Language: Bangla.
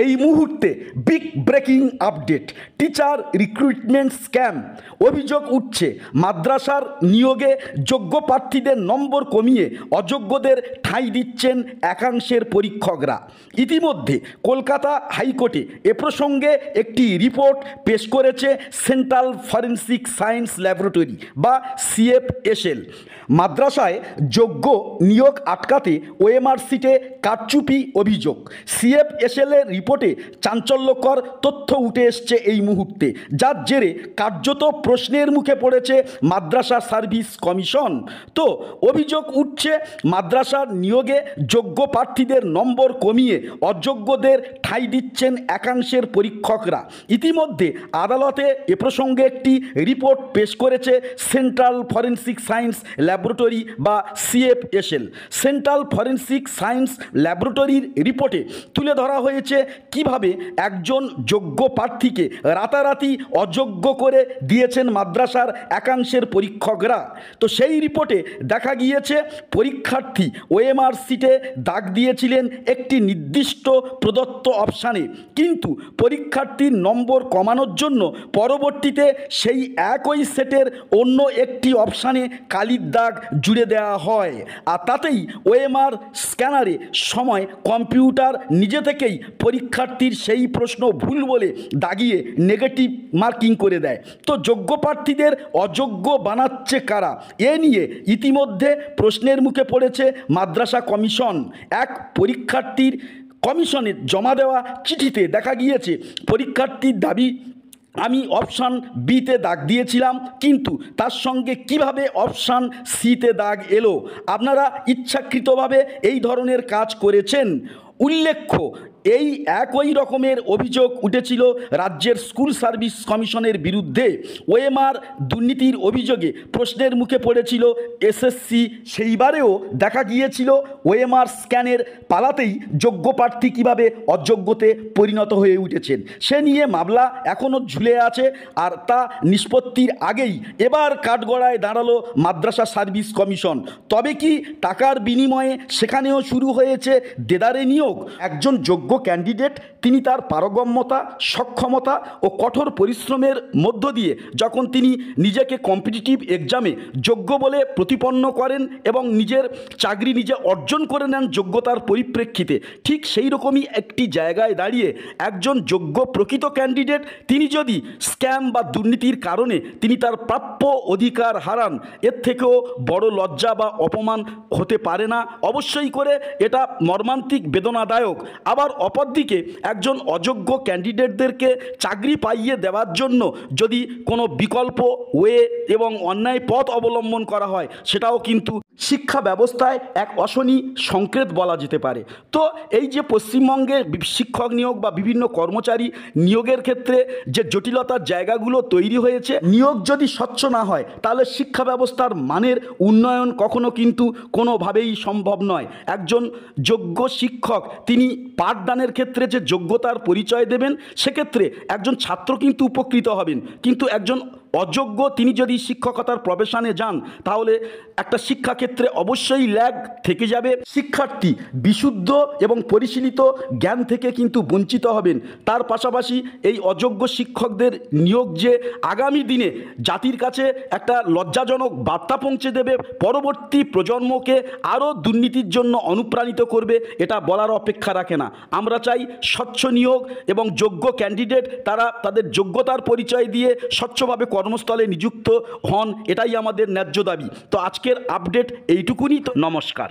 এই মুহূর্তে big breaking update, teacher recruitment scam. অভিযোগ উঠছে মাদ্রাসার নিয়োগে যোগ্য প্রার্থীদের নম্বর কমিয়ে অযোগ্যদের ঠাঁই দিচ্ছেন একাংশের পরীক্ষকরা। ইতিমধ্যে কলকাতা হাইকোর্টে এ প্রসঙ্গে একটি রিপোর্ট পেশ করেছে সেন্ট্রাল ফরেন্সিক সায়েন্স ল্যাবরেটরি বা CFSL। মাদ্রাসায় যোগ্য নিয়োগ আটকাতে ওএমআর সিটে কারচুপি অভিযোগ। CFSL এর রিপোর্টে চাঞ্চল্যকর তথ্য উঠে এসছে এই মুহূর্তে, যার জেরে কার্যত প্রশ্নের মুখে পড়েছে মাদ্রাসা সার্ভিস কমিশন। তো অভিযোগ উঠছে মাদ্রাসার নিয়োগে যোগ্য প্রার্থীদের নম্বর কমিয়ে অযোগ্যদের ঠাঁই দিচ্ছেন একাংশের পরীক্ষকরা। ইতিমধ্যে আদালতে এ প্রসঙ্গে একটি রিপোর্ট পেশ করেছে সেন্ট্রাল ফরেন্সিক সায়েন্স ল্যাবরেটরি বা CFSL। সেন্ট্রাল ফরেন্সিক সায়েন্স ল্যাবরেটরির রিপোর্টে তুলে ধরা হয়েছে কিভাবে একজন যোগ্য প্রার্থীকে রাতারাতি অযোগ্য করে দিয়েছেন মাদ্রাসার একাংশের পরীক্ষকরা। তো সেই রিপোর্টে দেখা গিয়েছে পরীক্ষার্থী ওএমআর সিটে দাগ দিয়েছিলেন একটি নির্দিষ্ট প্রদত্ত অপশানে, কিন্তু পরীক্ষার্থীর নম্বর কমানোর জন্য পরবর্তীতে সেই একই সেটের অন্য একটি অপশানে কালির দাগ জুড়ে দেওয়া হয়। আর তাতেই ওএমআর স্ক্যানারে সময় কম্পিউটার নিজে থেকেই পরীক্ষার্থীর সেই প্রশ্ন ভুল বলে দাগিয়ে নেগেটিভ মার্কিং করে দেয়। তো যোগ্য প্রার্থীদের অযোগ্য বানাচ্ছে কারা? এ নিয়ে ইতিমধ্যে প্রশ্নের মুখে পড়েছে মাদ্রাসা কমিশন। এক পরীক্ষার্থীর কমিশনে জমা দেওয়া চিঠিতে দেখা গিয়েছে পরীক্ষার্থীর দাবি, আমি অপশান বিতে দাগ দিয়েছিলাম, কিন্তু তার সঙ্গে কিভাবে অপশান সিতে দাগ এলো? আপনারা ইচ্ছাকৃতভাবে এই ধরনের কাজ করেছেন। উল্লেখ্য, এই একই রকমের অভিযোগ উঠেছিল রাজ্যের স্কুল সার্ভিস কমিশনের বিরুদ্ধে। ওএমআর দুর্নীতির অভিযোগে প্রশ্নের মুখে পড়েছিল SSC। সেইবারেও দেখা গিয়েছিল ওএমআর স্ক্যানের পালাতেই যোগ্য প্রার্থী কীভাবে অযোগ্যতে পরিণত হয়ে উঠেছেন সে নিয়ে মামলা এখনও ঝুলে আছে। আর তা নিষ্পত্তির আগেই এবার কাঠগড়ায় দাঁড়ালো মাদ্রাসা সার্ভিস কমিশন। তবে কি টাকার বিনিময়ে সেখানেও শুরু হয়েছে দেদারে নিয়োগ? একজন যোগ্য ক্যান্ডিডেট তিনি তার পারগম্যতা, সক্ষমতা ও কঠোর পরিশ্রমের মধ্য দিয়ে যখন তিনি নিজেকে কম্পিটিটিভ এক্সামে যোগ্য বলে প্রতিপন্ন করেন এবং নিজের চাকরি নিজে অর্জন করে নেন যোগ্যতার পরিপ্রেক্ষিতে, ঠিক সেই রকমই একটি জায়গায় দাঁড়িয়ে একজন যোগ্য প্রকৃত ক্যান্ডিডেট তিনি যদি স্ক্যাম বা দুর্নীতির কারণে তিনি তার প্রাপ্য অধিকার হারান, এর থেকেও বড় লজ্জা বা অপমান হতে পারে না। অবশ্যই করে এটা মর্মান্তিক, বেদনাদায়ক। আবার অপরদিকে একজন অযোগ্য ক্যান্ডিডেটদেরকে চাকরি পাইয়ে দেওয়ার জন্য যদি কোনো বিকল্প ওয়ে এবং অন্যায় পথ অবলম্বন করা হয়, সেটাও কিন্তু শিক্ষা ব্যবস্থায় এক অশনি সংকেত বলা যেতে পারে। তো এই যে পশ্চিমবঙ্গে শিক্ষক নিয়োগ বা বিভিন্ন কর্মচারী নিয়োগের ক্ষেত্রে যে জটিলতার জায়গাগুলো তৈরি হয়েছে, নিয়োগ যদি স্বচ্ছ না হয় তাহলে শিক্ষা ব্যবস্থার মানের উন্নয়ন কখনো কিন্তু কোনোভাবেই সম্ভব নয়। একজন যোগ্য শিক্ষক তিনি পাঠদানের ক্ষেত্রে যে যোগ্যতার পরিচয় দেবেন, সেক্ষেত্রে একজন ছাত্র কিন্তু উপকৃত হবেন, কিন্তু একজন অযোগ্য তিনি যদি শিক্ষকতার প্রফেশনে যান তাহলে একটা শিক্ষাক্ষেত্রে অবশ্যই ল্যাগ থেকে যাবে। শিক্ষার্থী বিশুদ্ধ এবং পরিশীলিত জ্ঞান থেকে কিন্তু বঞ্চিত হবেন। তার পাশাপাশি এই অযোগ্য শিক্ষকদের নিয়োগ যে আগামী দিনে জাতির কাছে একটা লজ্জাজনক বার্তা পৌঁছে দেবে, পরবর্তী প্রজন্মকে আরও দুর্নীতির জন্য অনুপ্রাণিত করবে, এটা বলার অপেক্ষা রাখে না। আমরা চাই স্বচ্ছ নিয়োগ এবং যোগ্য ক্যান্ডিডেট তারা তাদের যোগ্যতার পরিচয় দিয়ে স্বচ্ছভাবে কর্মস্থলে নিযুক্ত হন, এটাই আমাদের ন্যায্য দাবি। তো আজকের আপডেট এইটুকুনি। তো নমস্কার।